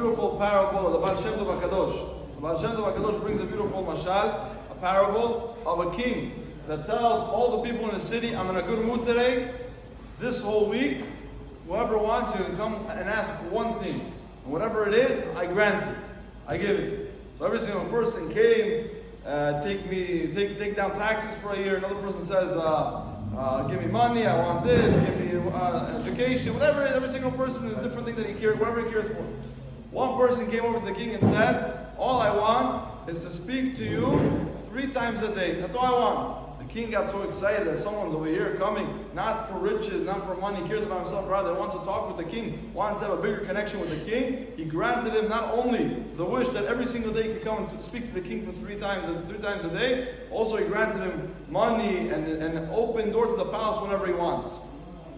beautiful parable of the Baal Shem Tov HaKadosh. The Baal Shem Tov HaKadosh brings a beautiful mashal, a parable of a king that tells all the people in the city, I'm in a good mood today. This whole week, whoever wants, you can come and ask for one thing. And whatever it is, I grant it. I give it. So every single person came, take down taxes for a year. Another person says, give me money, I want this, give me education, whatever it is. Every single person is a different thing that he cares, whatever he cares for. One person came over to the king and says, all I want is to speak to you 3 times a day. That's all I want. The king got so excited that someone's over here coming, not for riches, not for money, he cares about himself, rather wants to talk with the king, wants to have a bigger connection with the king. He granted him not only the wish that every single day he could come and speak to the king for 3 times a day, also he granted him money and an open door to the palace whenever he wants.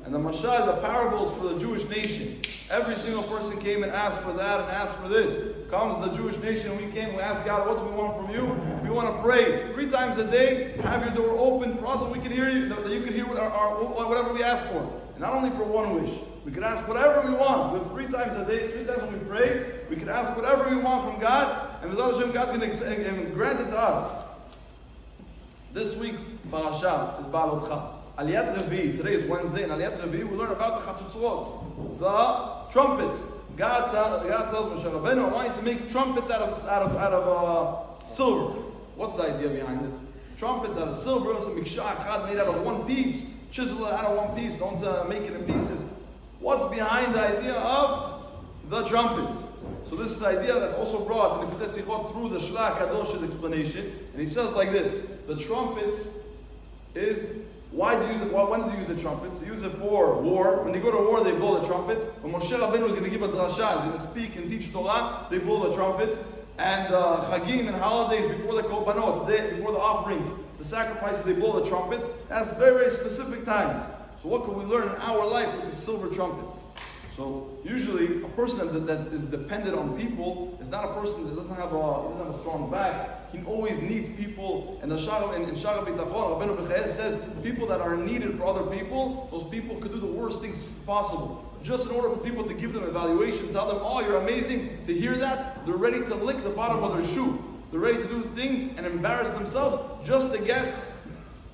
And the mashal, the parables for the Jewish nation. Every single person came and asked for that and asked for this. Comes the Jewish nation, we came, we asked God, what do we want from you? We want to pray 3 times a day, have your door open for us so we can hear you, that you can hear whatever we ask for. And not only for one wish. We could ask whatever we want. With 3 times a day, 3 times when we pray, we can ask whatever we want from God, and God's going to grant it to us. This week's parasha is Ba'alotcha. Aliyat Revi, today is Wednesday, and Aliyat Revi, we learn about the Chatzutzot, the trumpets. God tells Moshe Rabbeinu, I want you to make trumpets out of silver. What's the idea behind it? Trumpets out of silver, it's a mikshah echad made out of one piece. Chisel it out of one piece, don't make it in pieces. What's behind the idea of the trumpets? So this is the idea that's also brought in the Pitei Sichot through the Shla Kadosh's explanation. And he says like this, the trumpets is, why do you use it? When do you use the trumpets? They use it for war. When they go to war, they blow the trumpets. When Moshe Rabbeinu is going to give a drasha, he's going to speak and teach Torah, they blow the trumpets. And Chagim and holidays before the korbanot, before the offerings, the sacrifices, they blow the trumpets. That's very, very specific times. So what can we learn in our life with these silver trumpets? So usually a person that is dependent on people is not a person that doesn't have a strong back. He always needs people. And in Shara B'Tachon, Rabbeinu B'Chael says people that are needed for other people, those people could do the worst things possible. Just in order for people to give them evaluation, tell them, oh, you're amazing. To hear that, they're ready to lick the bottom of their shoe. They're ready to do things and embarrass themselves just to get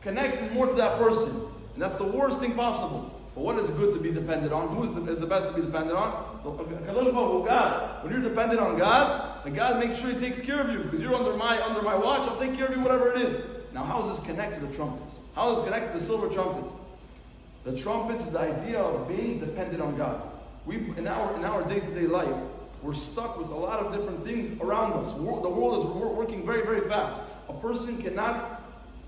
connected more to that person. And that's the worst thing possible. But what is good to be dependent on? Who is the best to be dependent on? God. When you're dependent on God, and God makes sure He takes care of you because you're under my watch. I'll take care of you, whatever it is. Now, how does this connect to the trumpets? How does it connect to the silver trumpets? The trumpets is the idea of being dependent on God. In our day-to-day life, we're stuck with a lot of different things around us. The world is working very, very fast. A person cannot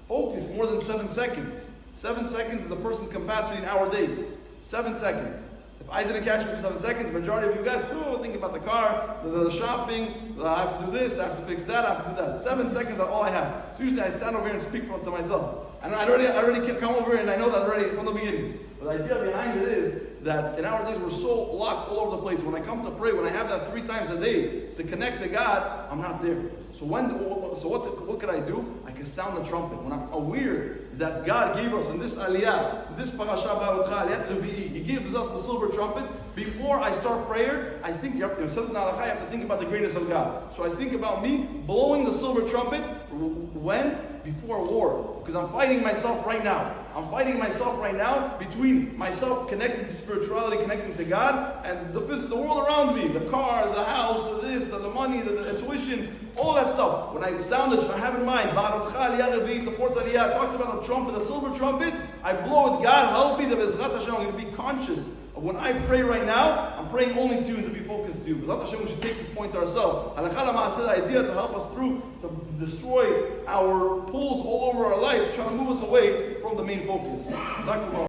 focus more than 7 seconds. 7 seconds is a person's capacity in our days. 7 seconds. If I didn't catch you for 7 seconds, majority of you guys, think about the car, the shopping, I have to do this, I have to fix that, I have to do that. 7 seconds is all I have. So usually I stand over here and speak to myself. And I already come over here and I know that already from the beginning. But the idea behind it is that in our days we're so locked all over the place. When I come to pray, when I have that 3 times a day to connect to God, I'm not there. So what could I do? I can sound the trumpet. When I'm aware that God gave us in this aliyah, this parasha Ba'alotcha, aliyat Revi'i, He gives us the silver trumpet. Before I start prayer, I think, it says in Halakha, I have to think about the greatness of God. So I think about me blowing the silver trumpet, when? Before war. Because I'm fighting myself right now. I'm fighting myself right now between myself connecting to spirituality, connecting to God, and the world around me. The car, the house, the money, the tuition, all that stuff. When I sound it, I have in mind, Ba'alotcha aliyah Revi'i, the 4th aliyah, talks about the trumpet, the silver trumpet. I blow it. God help me, that Bezrat Hashem, I'm going to be conscious. When I pray right now, I'm praying only to you and to be focused to you. Bezrat Hashem, we should take this point to ourselves. Halakha L'Maaseh, the idea to help us through, to destroy our pulls all over our life, trying to move us away from the main focus.